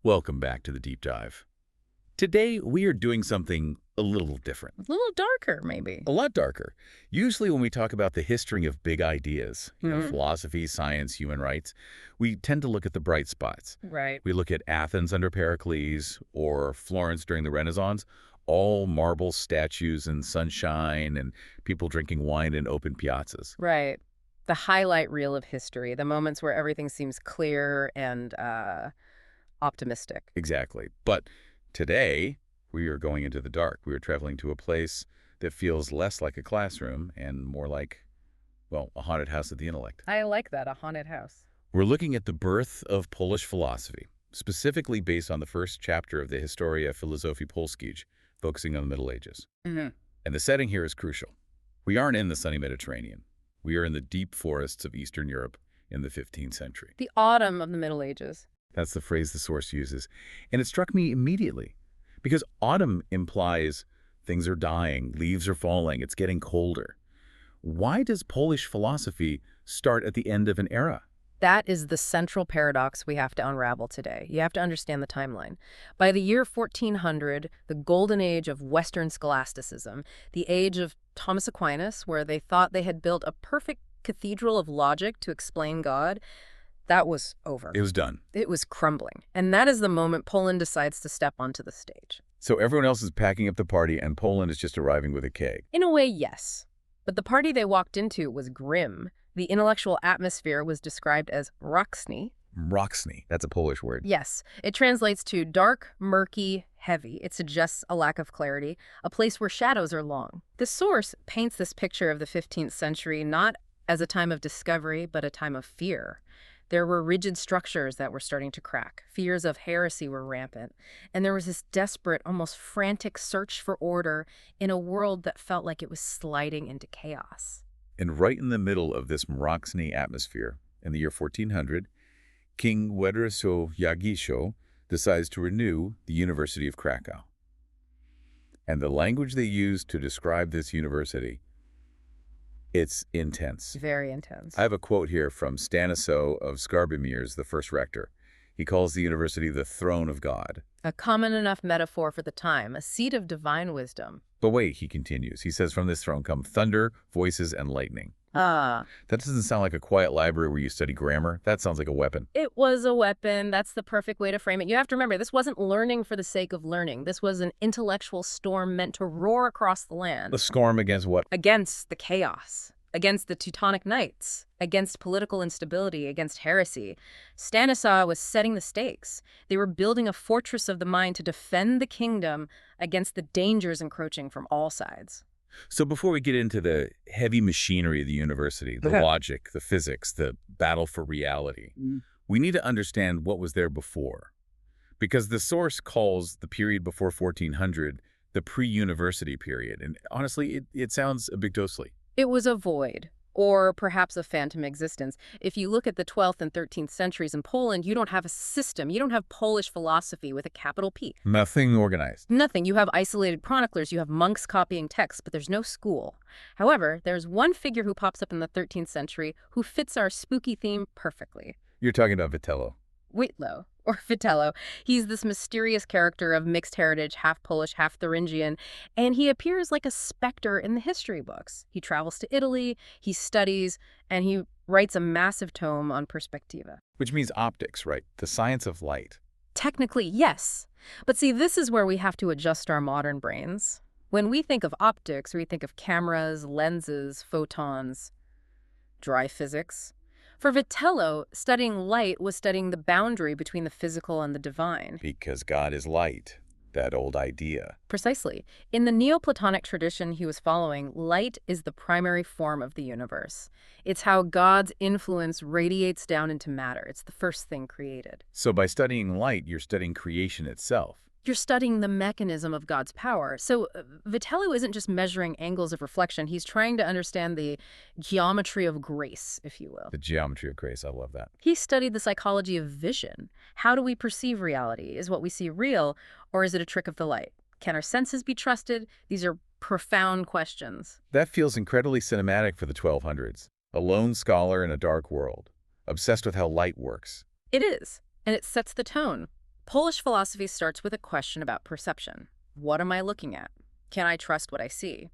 Welcome back to the Deep Dive. Today, we are doing something a little different. A little darker, maybe. A lot darker. Usually when we talk about the history of big ideas, philosophy, science, human rights, we tend to look at the bright spots. Right. We look at Athens under Pericles or Florence during the Renaissance, all marble statues and sunshine and people drinking wine in open piazzas. Right. The highlight reel of history, the moments where everything seems clear and optimistic. Exactly. But today, we are going into the dark. We are traveling to a place that feels less like a classroom and more like, well, a haunted house of the intellect. I like that, a haunted house. We're looking at the birth of Polish philosophy, specifically based on the first chapter of the Historia Filozofii Polskiej, focusing on the Middle Ages. And the setting here is crucial. We aren't in the sunny Mediterranean. We are in the deep forests of Eastern Europe in the 15th century. The autumn of the Middle Ages. That's the phrase the source uses. And it struck me immediately because autumn implies things are dying, leaves are falling, it's getting colder. Why does Polish philosophy start at the end of an era? That is the central paradox we have to unravel today. You have to understand the timeline. By the year 1400, the golden age of Western scholasticism, the age of Thomas Aquinas, where they thought they had built a perfect cathedral of logic to explain God, that was over. It was done. It was crumbling. And that is the moment Poland decides to step onto the stage. So everyone else is packing up the party and Poland is just arriving with a keg. In a way, yes. But the party they walked into was grim. The intellectual atmosphere was described as mroczny. Mroczny, that's a Polish word. Yes. It translates to dark, murky, heavy. It suggests a lack of clarity, a place where shadows are long. The source paints this picture of the 15th century not as a time of discovery, but a time of fear. There were rigid structures that were starting to crack. Fears of heresy were rampant. And there was this desperate, almost frantic search for order in a world that felt like it was sliding into chaos. And right in the middle of this mroczny atmosphere, in the year 1400, King Władysław Jagiello decides to renew the University of Kraków. And the language they use to describe this university, it's intense. Very intense. I have a quote here from Stanislaw of Skarbomir's, the first rector. He calls the university the throne of God. A common enough metaphor for the time, a seat of divine wisdom. But wait, he continues. He says, from this throne come thunder, voices, and lightning. That doesn't sound like a quiet library where you study grammar. That sounds like a weapon. It was a weapon. That's the perfect way to frame it. You have to remember, this wasn't learning for the sake of learning. This was an intellectual storm meant to roar across the land. A storm against what? Against the chaos. Against the Teutonic Knights, against political instability, against heresy. Stanislaw was setting the stakes. They were building a fortress of the mind to defend the kingdom against the dangers encroaching from all sides. So before we get into the heavy machinery of the university, the logic, the physics, the battle for reality, we need to understand what was there before. Because the source calls the period before 1400 the pre-university period. And honestly, it sounds a bit ghostly. It was a void, or perhaps a phantom existence. If you look at the 12th and 13th centuries in Poland, you don't have a system. You don't have Polish philosophy with a capital P. Nothing organized. Nothing. You have isolated chroniclers. You have monks copying texts, but there's no school. However, there's one figure who pops up in the 13th century who fits our spooky theme perfectly. You're talking about Witello. Witlo, or Vitello. He's this mysterious character of mixed heritage, half Polish, half Thuringian, and he appears like a specter in the history books. He travels to Italy, he studies, and he writes a massive tome on perspectiva. Which means optics, right? The science of light. Technically, yes. But see, this is where we have to adjust our modern brains. When we think of optics, we think of cameras, lenses, photons, dry physics. For Vitello, studying light was studying the boundary between the physical and the divine. Because God is light, that old idea. Precisely. In the Neoplatonic tradition he was following, light is the primary form of the universe. It's how God's influence radiates down into matter. It's the first thing created. So by studying light, you're studying creation itself. You're studying the mechanism of God's power. So Vitello isn't just measuring angles of reflection. He's trying to understand the geometry of grace, if you will. The geometry of grace, I love that. He studied the psychology of vision. How do we perceive reality? Is what we see real, or is it a trick of the light? Can our senses be trusted? These are profound questions. That feels incredibly cinematic for the 1200s. A lone scholar in a dark world, obsessed with how light works. It is, and it sets the tone. Polish philosophy starts with a question about perception. What am I looking at? Can I trust what I see?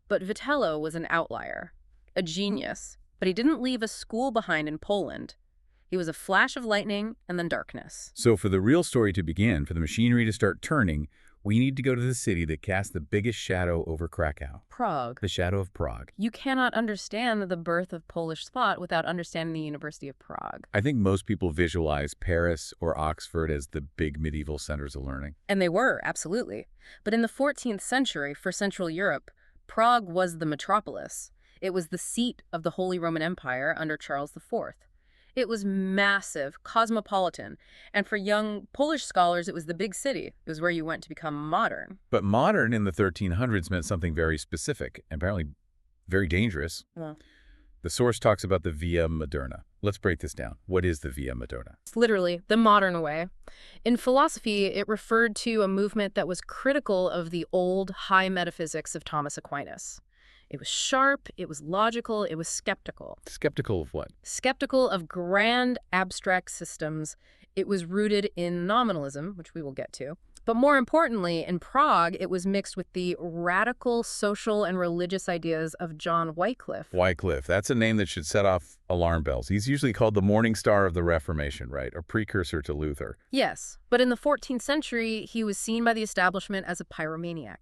But Wojtyła was an outlier, a genius, but he didn't leave a school behind in Poland. He was a flash of lightning and then darkness. So for the real story to begin, for the machinery to start turning, we need to go to the city that cast the biggest shadow over Krakow. Prague. The shadow of Prague. You cannot understand the birth of Polish thought without understanding the University of Prague. I think most people visualize Paris or Oxford as the big medieval centers of learning. And they were, absolutely. But in the 14th century, for Central Europe, Prague was the metropolis. It was the seat of the Holy Roman Empire under Charles IV. It was massive, cosmopolitan, and for young Polish scholars, it was the big city. It was where you went to become modern. But modern in the 1300s meant something very specific, and apparently very dangerous. Well, The source talks about the via moderna. Let's break this down. What is the via moderna? it's literally the modern way. In philosophy, it referred to a movement that was critical of the old high metaphysics of Thomas Aquinas. It was sharp, it was logical, it was skeptical. Skeptical of what? Skeptical of grand abstract systems. It was rooted in nominalism, which we will get to. But more importantly, in Prague, it was mixed with the radical social and religious ideas of John Wycliffe. Wycliffe. That's a name that should set off alarm bells. He's usually called the morning star of the Reformation, right? A precursor to Luther. Yes, but in the 14th century, he was seen by the establishment as a pyromaniac.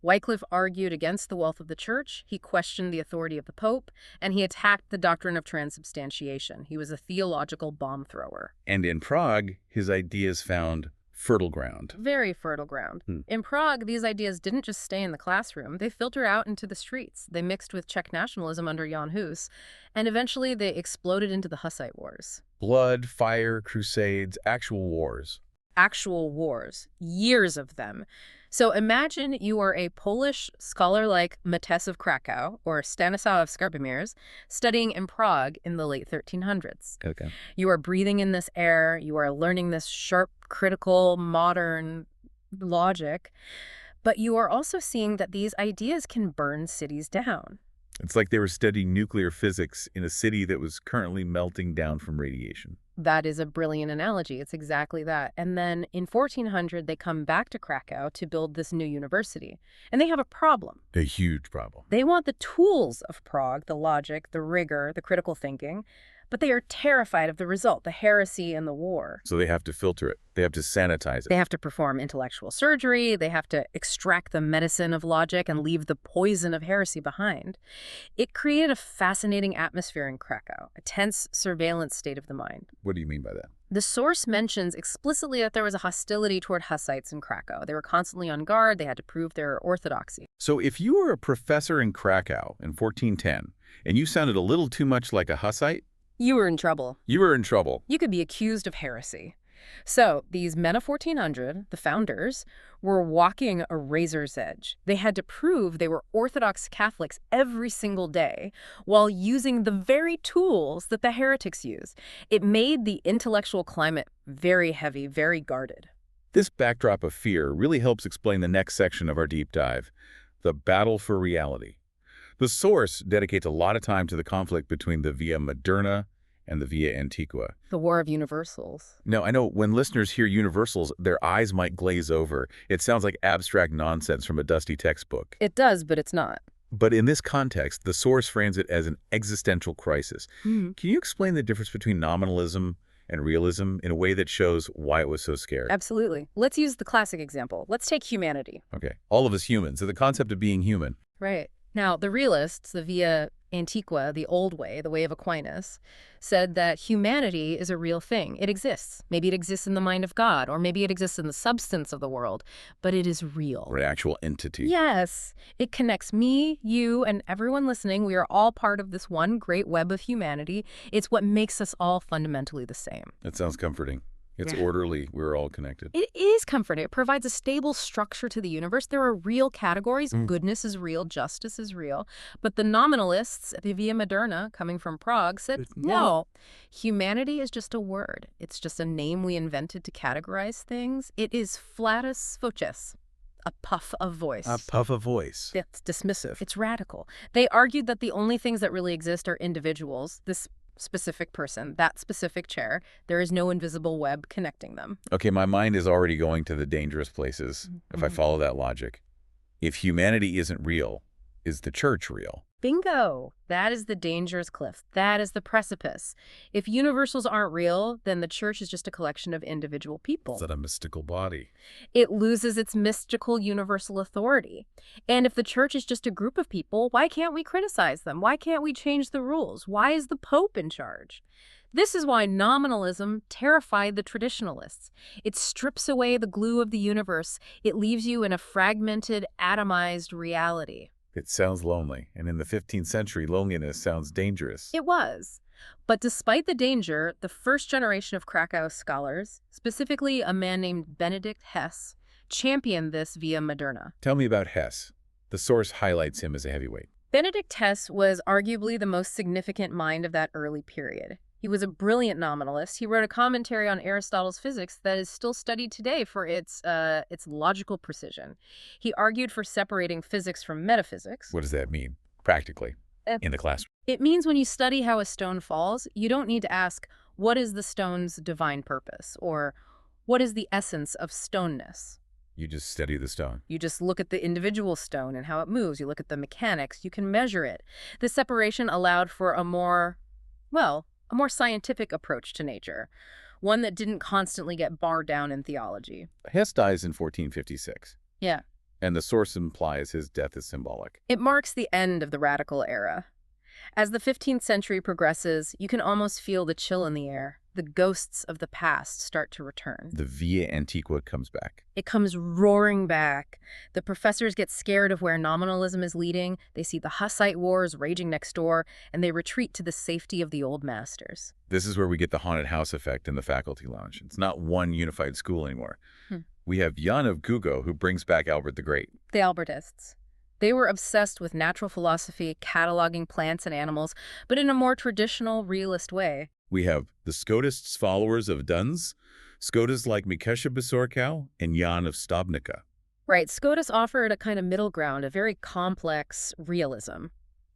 Wycliffe argued against the wealth of the church, he questioned the authority of the Pope, and he attacked the doctrine of transubstantiation. He was a theological bomb thrower. And in Prague, his ideas found fertile ground. Very fertile ground. In Prague, these ideas didn't just stay in the classroom. They filtered out into the streets. They mixed with Czech nationalism under Jan Hus, and eventually they exploded into the Hussite Wars. Blood, fire, crusades, actual wars. Actual wars. Years of them. So imagine you are a Polish scholar like Matthäus of Krakow or Stanislaw of Skarbimierz studying in Prague in the late 1300s. Okay. You are breathing in this air. You are learning this sharp, critical, modern logic. But you are also seeing that these ideas can burn cities down. It's like they were studying nuclear physics in a city that was currently melting down from radiation. That is a brilliant analogy. It's exactly that. And then in 1400, they come back to Krakow to build this new university. And they have a problem. A huge problem. They want the tools of Prague, the logic, the rigor, the critical thinking, but they are terrified of the result, the heresy and the war. So they have to filter it. They have to sanitize it. They have to perform intellectual surgery. They have to extract the medicine of logic and leave the poison of heresy behind. It created a fascinating atmosphere in Krakow, a tense surveillance state of the mind. What do you mean by that? The source mentions explicitly that there was a hostility toward Hussites in Krakow. They were constantly on guard. They had to prove their orthodoxy. So if you were a professor in Krakow in 1410 and you sounded a little too much like a Hussite, you were in trouble. you were in trouble. You could be accused of heresy. So these men of 1400, the founders, were walking a razor's edge. They had to prove they were Orthodox Catholics every single day while using the very tools that the heretics used. It made the intellectual climate very heavy, very guarded. This backdrop of fear really helps explain the next section of our deep dive, the battle for reality. The source dedicates a lot of time to the conflict between the Via Moderna and the Via Antiqua. The War of Universals. No, I know when listeners hear universals, their eyes might glaze over. It sounds like abstract nonsense from a dusty textbook. It does, but it's not. But in this context, the source frames it as an existential crisis. Can you explain the difference between nominalism and realism in a way that shows why it was so scared? Absolutely. Let's use the classic example. Let's take humanity. Okay. All of us humans, so the concept of being human. Right. Now, the realists, the Via Antiqua, the old way, the way of Aquinas, said that humanity is a real thing. It exists. Maybe it exists in the mind of God, or maybe it exists in the substance of the world, but it is real. Or an actual entity. Yes. It connects me, you, and everyone listening. We are all part of this one great web of humanity. It's what makes us all fundamentally the same. That sounds comforting. It's orderly. We're all connected. It is comforting. It provides a stable structure to the universe. There are real categories. Goodness is real. Justice is real. But the nominalists at the Via Moderna, coming from Prague, said, no, humanity is just a word. It's just a name we invented to categorize things. It is flatus voces, a puff of voice. A puff of voice. It's dismissive. It's radical. They argued that the only things that really exist are individuals. This specific person, that specific chair. There is no invisible web connecting them. Okay, my mind is already going to the dangerous places if I follow that logic. If humanity isn't real, is the church real? Bingo! That is the dangerous cliff. That is the precipice. If universals aren't real, then the church is just a collection of individual people. Is that a mystical body? It loses its mystical universal authority. And if the church is just a group of people, why can't we criticize them? Why can't we change the rules? Why is the Pope in charge? This is why nominalism terrified the traditionalists. It strips away the glue of the universe. It leaves you in a fragmented, atomized reality. It sounds lonely, and in the 15th century, loneliness sounds dangerous. It was. But despite the danger, the first generation of Krakow scholars, specifically a man named Benedict Hess, championed this via Moderna. Tell me about Hess. The source highlights him as a heavyweight. Benedict Hess was arguably the most significant mind of that early period. He was a brilliant nominalist. He wrote a commentary on Aristotle's physics that is still studied today for its logical precision. He argued for separating physics from metaphysics. What does that mean, practically, in the classroom? It means when you study how a stone falls, you don't need to ask, what is the stone's divine purpose? Or what is the essence of stoneness? You just study the stone. You just look at the individual stone and how it moves. You look at the mechanics. You can measure it. This separation allowed for a more scientific approach to nature, one that didn't constantly get bogged down in theology. Hess dies in 1456. Yeah. And the source implies his death is symbolic. It marks the end of the radical era. As the 15th century progresses, you can almost feel the chill in the air. The ghosts of the past start to return. The Via Antiqua comes back. It comes roaring back. The professors get scared of where nominalism is leading. They see the Hussite wars raging next door, and they retreat to the safety of the old masters. This is where we get the haunted house effect in the faculty lounge. It's not one unified school anymore. We have Jan of Gugo, who brings back Albert the Great. The Albertists. They were obsessed with natural philosophy, cataloging plants and animals, but in a more traditional, realist way. We have the Scotists' followers of Duns, Scotists like Mikesha Besorkow, and Jan of Stobnica. Right, Scotus offered a kind of middle ground, a very complex realism.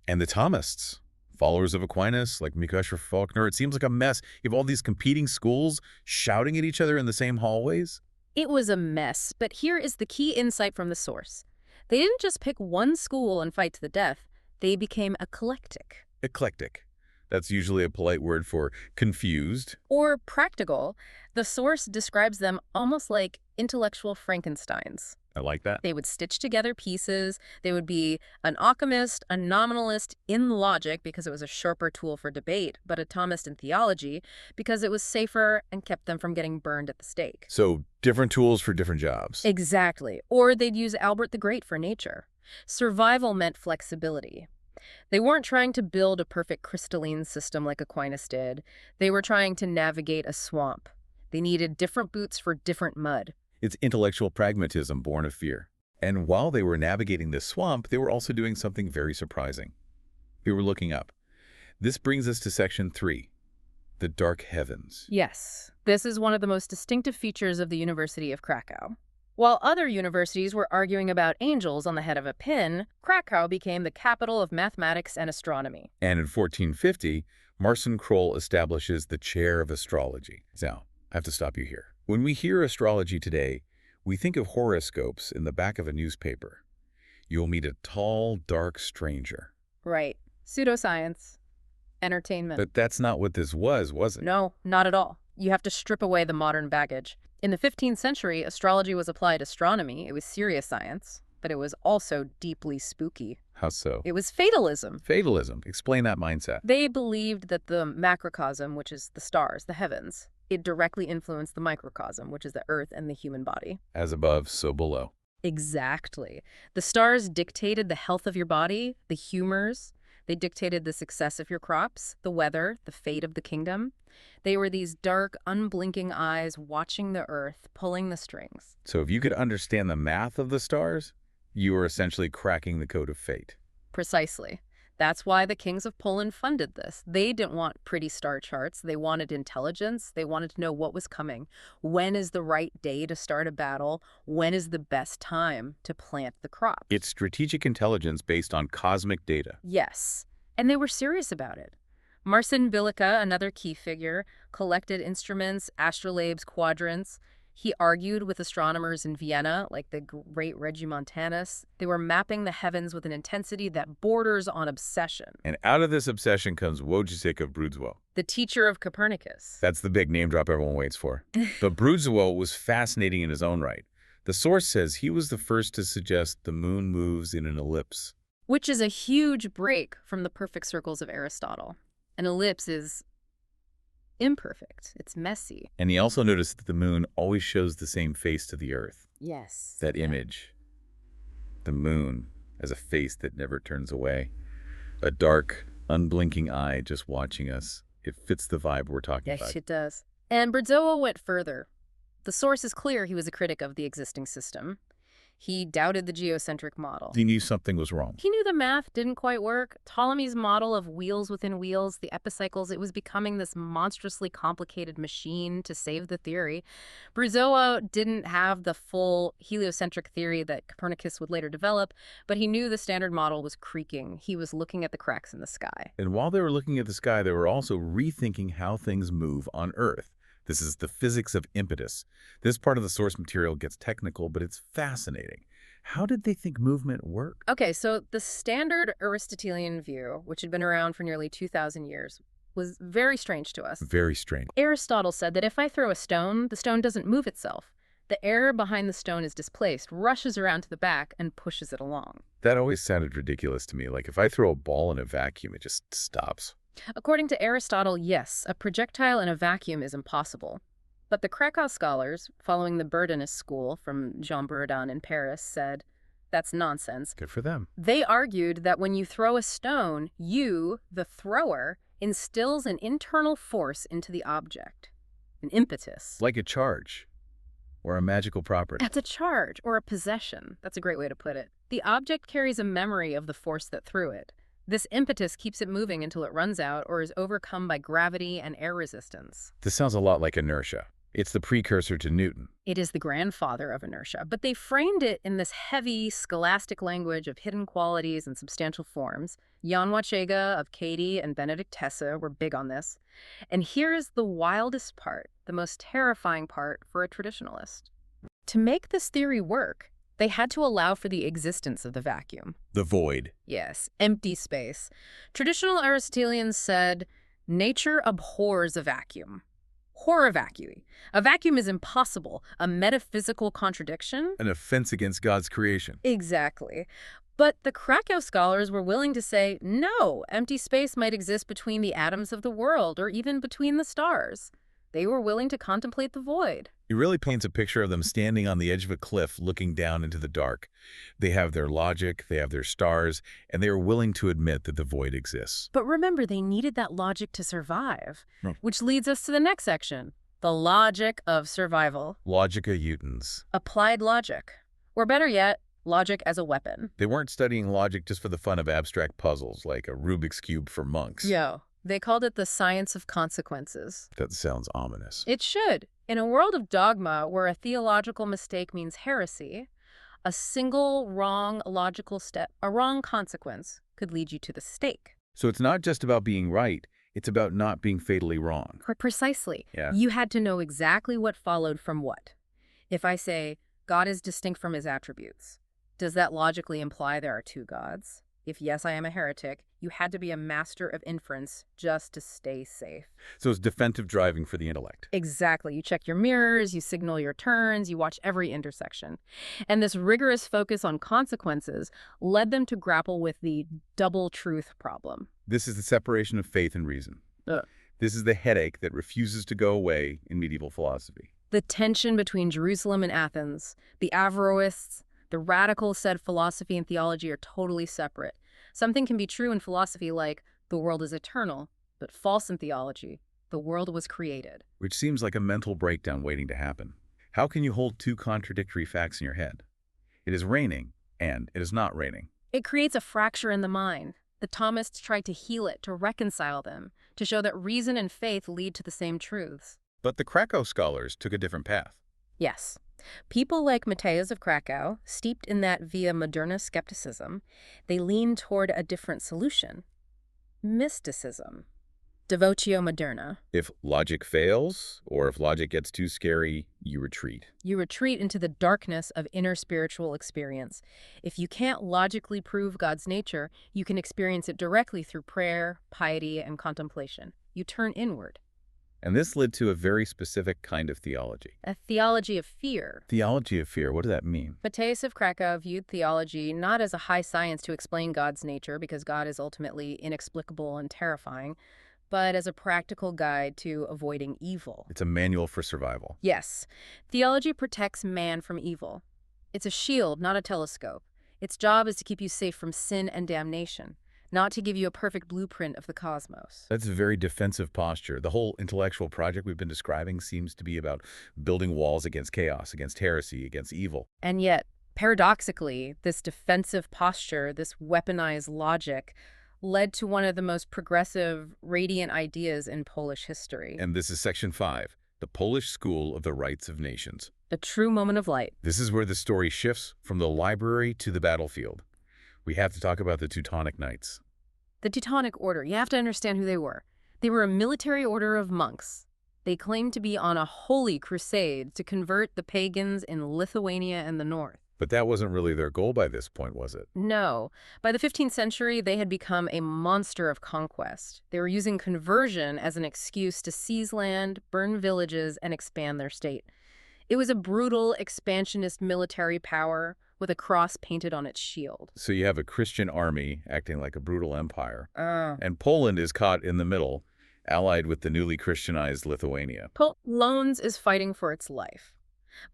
And the Thomists, followers of Aquinas like Mikesha Faulkner. It seems like a mess. You have all these competing schools shouting at each other in the same hallways. It was a mess, but here is the key insight from the source. They didn't just pick one school and fight to the death. They became eclectic. Eclectic. That's usually a polite word for confused. Or practical. The source describes them almost like intellectual Frankensteins. I like that. They would stitch together pieces. They would be an alchemist, a nominalist in logic because it was a sharper tool for debate, but a Thomist in theology because it was safer and kept them from getting burned at the stake. So different tools for different jobs. Exactly. Or they'd use Albert the Great for nature. Survival meant flexibility. They weren't trying to build a perfect crystalline system like Aquinas did. They were trying to navigate a swamp. They needed different boots for different mud. It's intellectual pragmatism born of fear. And while they were navigating this swamp, they were also doing something very surprising. They were looking up. This brings us to section 3, the dark heavens. Yes, this is one of the most distinctive features of the University of Krakow. While other universities were arguing about angels on the head of a pin, Krakow became the capital of mathematics and astronomy. And in 1450, Marcin Kroll establishes the chair of astrology. Now, I have to stop you here. When we hear astrology today, we think of horoscopes in the back of a newspaper. You'll meet a tall, dark stranger. Right. Pseudoscience. Entertainment. But that's not what this was it? No, not at all. You have to strip away the modern baggage. In the 15th century, astrology was applied astronomy. It was serious science, but it was also deeply spooky. How so? It was fatalism. Fatalism. Explain that mindset. They believed that the macrocosm, which is the stars, the heavens, it directly influenced the microcosm, which is the earth and the human body. As above, so below. Exactly. The stars dictated the health of your body, the humors. They dictated the success of your crops, the weather, the fate of the kingdom. They were these dark, unblinking eyes watching the earth, pulling the strings. So if you could understand the math of the stars, you were essentially cracking the code of fate. Precisely. That's why the kings of Poland funded this. They didn't want pretty star charts. They wanted intelligence. They wanted to know what was coming. When is the right day to start a battle? When is the best time to plant the crop? It's strategic intelligence based on cosmic data. Yes. And they were serious about it. Marcin Bilica, another key figure, collected instruments, astrolabes, quadrants. He argued with astronomers in Vienna, like the great Regiomontanus. They were mapping the heavens with an intensity that borders on obsession. And out of this obsession comes Wojciech of Brudzewo, The teacher of Copernicus. That's the big name drop everyone waits for. But Brudzewo was fascinating in his own right. The source says he was the first to suggest the moon moves in an ellipse. Which is a huge break from the perfect circles of Aristotle. An ellipse is imperfect. It's messy. And he also noticed that the moon always shows the same face to the Earth. Yes. That image, the moon as a face that never turns away. A dark, unblinking eye just watching us. It fits the vibe we're talking about. Yes, it does. And Brudzewo went further. The source is clear he was a critic of the existing system. He doubted the geocentric model. He knew something was wrong. He knew the math didn't quite work. Ptolemy's model of wheels within wheels, the epicycles, it was becoming this monstrously complicated machine to save the theory. Brudzewo didn't have the full heliocentric theory that Copernicus would later develop, but he knew the standard model was creaking. He was looking at the cracks in the sky. And while they were looking at the sky, they were also rethinking how things move on Earth. This is the physics of impetus. This part of the source material gets technical, but it's fascinating. How did they think movement worked? Okay, so the standard Aristotelian view, which had been around for nearly 2,000 years, was very strange to us. Very strange. Aristotle said that if I throw a stone, the stone doesn't move itself. The air behind the stone is displaced, rushes around to the back, and pushes it along. That always sounded ridiculous to me. Like if I throw a ball in a vacuum, it just stops. According to Aristotle, yes, a projectile in a vacuum is impossible. But the Krakow scholars, following the Burdenist school from Jean Buridan in Paris, said, that's nonsense. Good for them. They argued that when you throw a stone, you, the thrower, instills an internal force into the object, an impetus. Like a charge or a magical property. That's a charge or a possession. That's a great way to put it. The object carries a memory of the force that threw it. This impetus keeps it moving until it runs out or is overcome by gravity and air resistance. This sounds a lot like inertia. It's the precursor to Newton. It is the grandfather of inertia, but they framed it in this heavy, scholastic language of hidden qualities and substantial forms. Jan Woleński of Katie and Benedict Hesse were big on this. And here is the wildest part, the most terrifying part for a traditionalist. To make this theory work, they had to allow for the existence of the vacuum. The void. Yes, empty space. Traditional Aristotelians said, nature abhors a vacuum. Horror vacui. A vacuum is impossible, a metaphysical contradiction. An offense against God's creation. Exactly. But the Krakow scholars were willing to say, no, empty space might exist between the atoms of the world or even between the stars. They were willing to contemplate the void. It really paints a picture of them standing on the edge of a cliff looking down into the dark. They have their logic, they have their stars, and they are willing to admit that the void exists. But remember, they needed that logic to survive, Right. which leads us to the next section, the logic of survival. Logica utens. Applied logic. Or better yet, logic as a weapon. They weren't studying logic just for the fun of abstract puzzles, like a Rubik's Cube for monks. They called it the science of consequences. That sounds ominous. It should. In a world of dogma where a theological mistake means heresy, a single wrong logical step, a wrong consequence, could lead you to the stake. So it's not just about being right, it's about not being fatally wrong. Precisely. Yeah. You had to know exactly what followed from what. If I say, God is distinct from his attributes, does that logically imply there are two gods? If yes, I am a heretic, you had to be a master of inference just to stay safe. So it's defensive driving for the intellect. Exactly. You check your mirrors, you signal your turns, you watch every intersection. And this rigorous focus on consequences led them to grapple with the double truth problem. This is the separation of faith and reason. This is the headache that refuses to go away in medieval philosophy. The tension between Jerusalem and Athens, the Averroists, the radicals said philosophy and theology are totally separate. Something can be true in philosophy like the world is eternal, but false in theology. The world was created. Which seems like a mental breakdown waiting to happen. How can you hold two contradictory facts in your head? It is raining, and it is not raining. It creates a fracture in the mind. The Thomists tried to heal it, to reconcile them, to show that reason and faith lead to the same truths. But the Krakow scholars took a different path. Yes. People like Matthias of Krakow, steeped in that via moderna skepticism, they leaned toward a different solution. Mysticism. devotio moderna. If logic fails, or if logic gets too scary, you retreat. You retreat into the darkness of inner spiritual experience. If you can't logically prove God's nature, you can experience it directly through prayer, piety, and contemplation. You turn inward. And this led to a very specific kind of theology. A theology of fear. Theology of fear, what does that mean? Matthias of Krakow viewed theology not as a high science to explain God's nature, because God is ultimately inexplicable and terrifying, but as a practical guide to avoiding evil. It's a manual for survival. Yes. Theology protects man from evil. It's a shield, not a telescope. Its job is to keep you safe from sin and damnation, not to give you a perfect blueprint of the cosmos. That's a very defensive posture. The whole intellectual project we've been describing seems to be about building walls against chaos, against heresy, against evil. And yet, paradoxically, this defensive posture, this weaponized logic, led to one of the most progressive, radiant ideas in Polish history. And this is Section 5, the Polish School of the Rights of Nations. A true moment of light. This is where the story shifts from the library to the battlefield. We have to talk about the Teutonic Knights. The Teutonic Order, you have to understand who they were. They were a military order of monks. They claimed to be on a holy crusade to convert the pagans in Lithuania and the north. But that wasn't really their goal by this point, was it? No. By the 15th century, they had become a monster of conquest. They were using conversion as an excuse to seize land, burn villages, and expand their state. It was a brutal, expansionist military power with a cross painted on its shield. So you have a Christian army acting like a brutal empire, and Poland is caught in the middle, allied with the newly Christianized Lithuania. Poland is fighting for its life.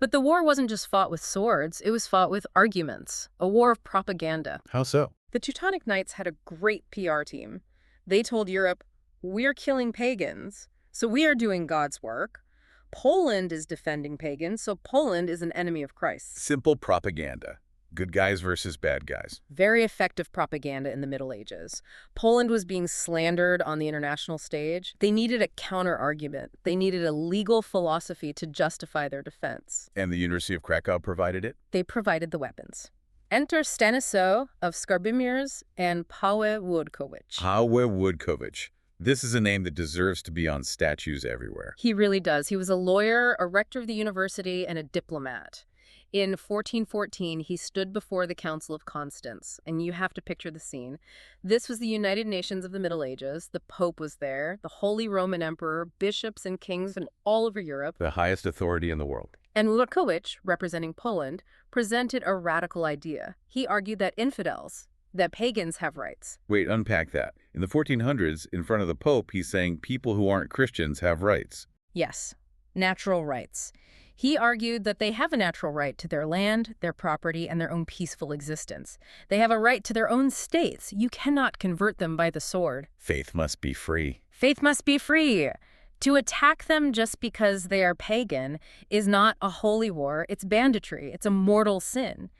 But the war wasn't just fought with swords, it was fought with arguments, a war of propaganda. How so? The Teutonic Knights had a great PR team. They told Europe, we're killing pagans, so we are doing God's work. Poland is defending pagans, so Poland is an enemy of Christ. Simple propaganda. Good guys versus bad guys. Very effective propaganda in the Middle Ages. Poland was being slandered on the international stage. They needed a counter-argument. They needed a legal philosophy to justify their defense. And the University of Krakow provided it? They provided the weapons. Enter Stanislaw of Skarbimierz and Paweł Wódkowicz. Paweł Wódkowicz. This is a name that deserves to be on statues everywhere. He really does. He was a lawyer, a rector of the university, and a diplomat. In 1414, he stood before the Council of Constance, and you have to picture the scene. This was the United Nations of the Middle Ages. The Pope was there, the Holy Roman Emperor, bishops and kings from all over Europe. The highest authority in the world. And Wódkowicz, representing Poland, presented a radical idea. He argued that infidels, that pagans have rights. Wait, unpack that. In the 1400s, in front of the Pope, he's saying people who aren't Christians have rights. Yes, natural rights. He argued that they have a natural right to their land, their property, and their own peaceful existence. They have a right to their own states. You cannot convert them by the sword. Faith must be free. Faith must be free. To attack them just because they are pagan is not a holy war. It's banditry. It's a mortal sin.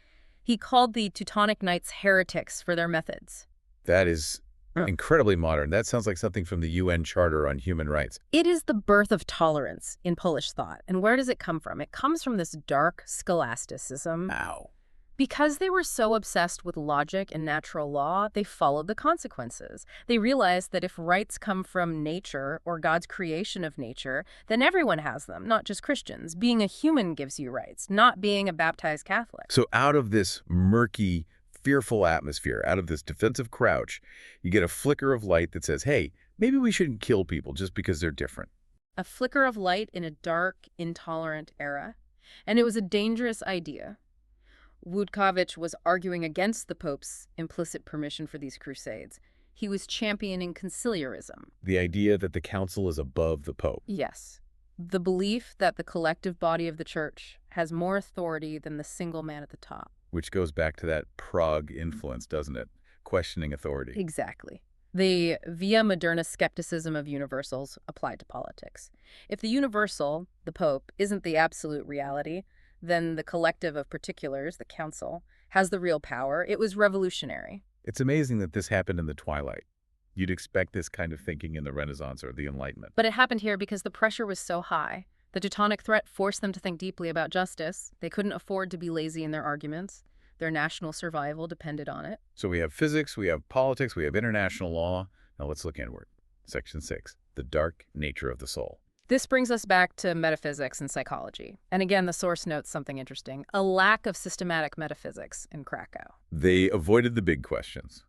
He called the Teutonic Knights heretics for their methods. That is incredibly modern. That sounds like something from the UN Charter on Human Rights. It is the birth of tolerance in Polish thought. And where does it come from? It comes from this dark scholasticism. Ow. Because they were so obsessed with logic and natural law, they followed the consequences. They realized that if rights come from nature or God's creation of nature, then everyone has them, not just Christians. Being a human gives you rights, not being a baptized Catholic. So out of this murky, fearful atmosphere, out of this defensive crouch, you get a flicker of light that says, hey, maybe we shouldn't kill people just because they're different. A flicker of light in a dark, intolerant era. And it was a dangerous idea. Wódkowicz was arguing against the Pope's implicit permission for these crusades. He was championing conciliarism. The idea that the council is above the Pope. Yes. The belief that the collective body of the church has more authority than the single man at the top. Which goes back to that Prague influence, doesn't it? Questioning authority. Exactly. The via moderna skepticism of universals applied to politics. If the universal, the Pope, isn't the absolute reality, then the collective of particulars, the council, has the real power. It was revolutionary. It's amazing that this happened in the Twilight. You'd expect this kind of thinking in the Renaissance or the Enlightenment. But it happened here because the pressure was so high. The Teutonic threat forced them to think deeply about justice. They couldn't afford to be lazy in their arguments. Their national survival depended on it. So we have physics, we have politics, we have international law. Now let's look inward. Section 6. the dark nature of the soul. This brings us back to metaphysics and psychology. And again, the source notes something interesting: a lack of systematic metaphysics in Krakow. They avoided the big questions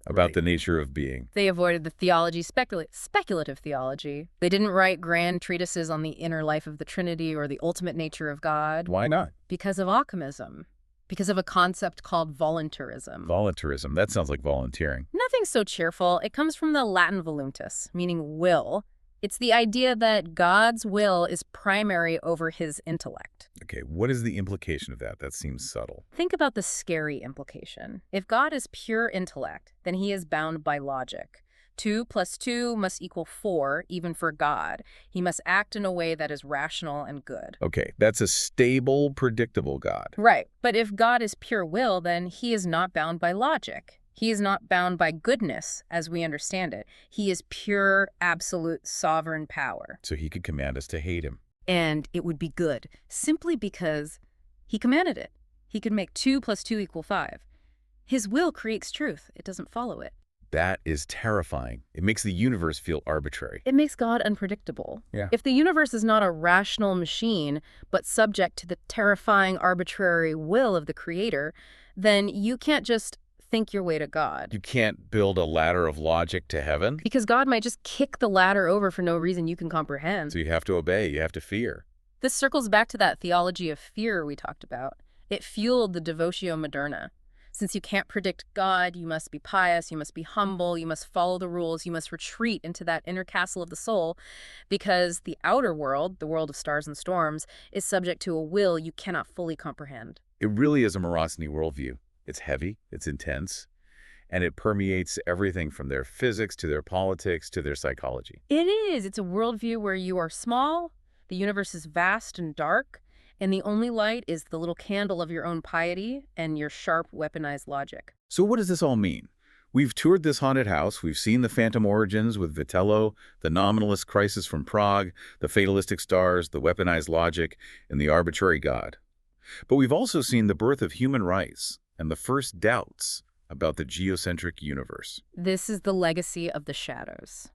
about Right. the nature of being. They avoided the theology, speculative theology. They didn't write grand treatises on the inner life of the Trinity or the ultimate nature of God. Why not? Because of Ockamism. Because of a concept called voluntarism. Voluntarism. That sounds like volunteering. Nothing so cheerful. It comes from the Latin voluntas, meaning will. It's the idea that God's will is primary over his intellect. Okay, what is the implication of that? That seems subtle. Think about the scary implication. If God is pure intellect, then he is bound by logic. 2 + 2 must equal 4, even for God. He must act in a way that is rational and good. Okay, that's a stable, predictable God. Right. But if God is pure will, then he is not bound by logic. He is not bound by goodness, as we understand it. He is pure, absolute, sovereign power. So he could command us to hate him. And it would be good, simply because he commanded it. He could make 2 + 2 = 5. His will creates truth. It doesn't follow it. That is terrifying. It makes the universe feel arbitrary. It makes God unpredictable. Yeah. If the universe is not a rational machine, but subject to the terrifying, arbitrary will of the Creator, then you can't just think your way to God. You can't build a ladder of logic to heaven, Because God might just kick the ladder over for no reason you can comprehend. so you have to obey, you have to fear. This circles back to that theology of fear we talked about. It fueled the devotio moderna. Since you can't predict God, you must be pious, you must be humble, you must follow the rules, you must retreat into that inner castle of the soul, because the outer world, the world of stars and storms, is subject to a will you cannot fully comprehend. It really is a Morosini worldview. It's heavy, it's intense, and it permeates everything from their physics to their politics to their psychology. It is. It's a worldview where you are small, the universe is vast and dark, and the only light is the little candle of your own piety and your sharp, weaponized logic. So what does this all mean? We've toured this haunted house, we've seen the phantom origins with Vitello, the nominalist crisis from Prague, the fatalistic stars, the weaponized logic, and the arbitrary God. But we've also seen the birth of human rights and the first doubts about the geocentric universe. This is the legacy of the shadows.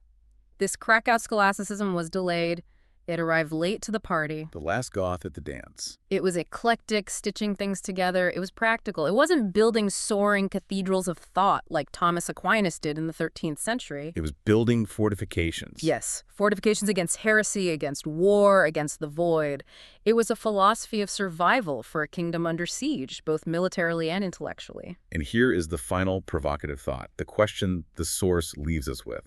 This Krakow scholasticism was delayed. It arrived late to the party. The last Goth at the dance. It was eclectic, stitching things together. It was practical. It wasn't building soaring cathedrals of thought like Thomas Aquinas did in the 13th century. It was building fortifications. Yes, fortifications against heresy, against war, against the void. It was a philosophy of survival for a kingdom under siege, both militarily and intellectually. And here is the final provocative thought, the question the source leaves us with.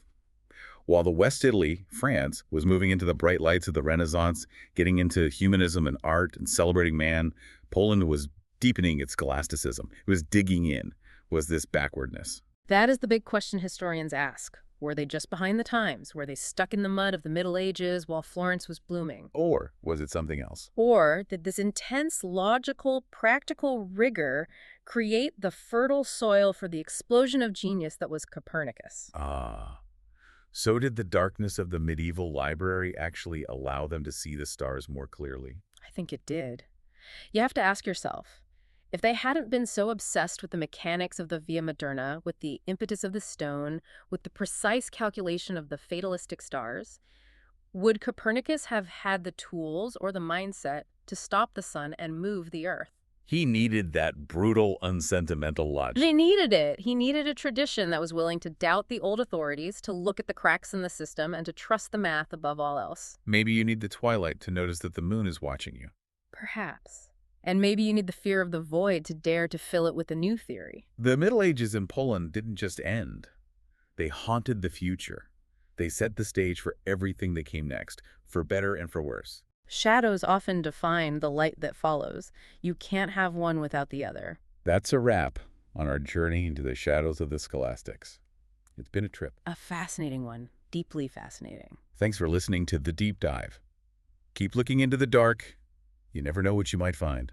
While the West Italy, France, was moving into the bright lights of the Renaissance, getting into humanism and art and celebrating man, Poland was deepening its scholasticism. It was digging in. Was this backwardness? That is the big question historians ask. Were they just behind the times? Were they stuck in the mud of the Middle Ages while Florence was blooming? Or was it something else? Or did this intense, logical, practical rigor create the fertile soil for the explosion of genius that was Copernicus? So did the darkness of the medieval library actually allow them to see the stars more clearly? I think it did. You have to ask yourself, if they hadn't been so obsessed with the mechanics of the Via Moderna, with the impetus of the stone, with the precise calculation of the fatalistic stars, would Copernicus have had the tools or the mindset to stop the sun and move the earth? He needed that brutal, unsentimental logic. They needed it. He needed a tradition that was willing to doubt the old authorities, to look at the cracks in the system, and to trust the math above all else. Maybe you need the twilight to notice that the moon is watching you. Perhaps. And maybe you need the fear of the void to dare to fill it with a new theory. The Middle Ages in Poland didn't just end. They haunted the future. They set the stage for everything that came next, for better and for worse. Shadows often define the light that follows. You can't have one without the other. That's a wrap on our journey into the shadows of the scholastics. It's been a trip. A fascinating one. Deeply fascinating. Thanks for listening to The Deep Dive. Keep looking into the dark. You never know what you might find.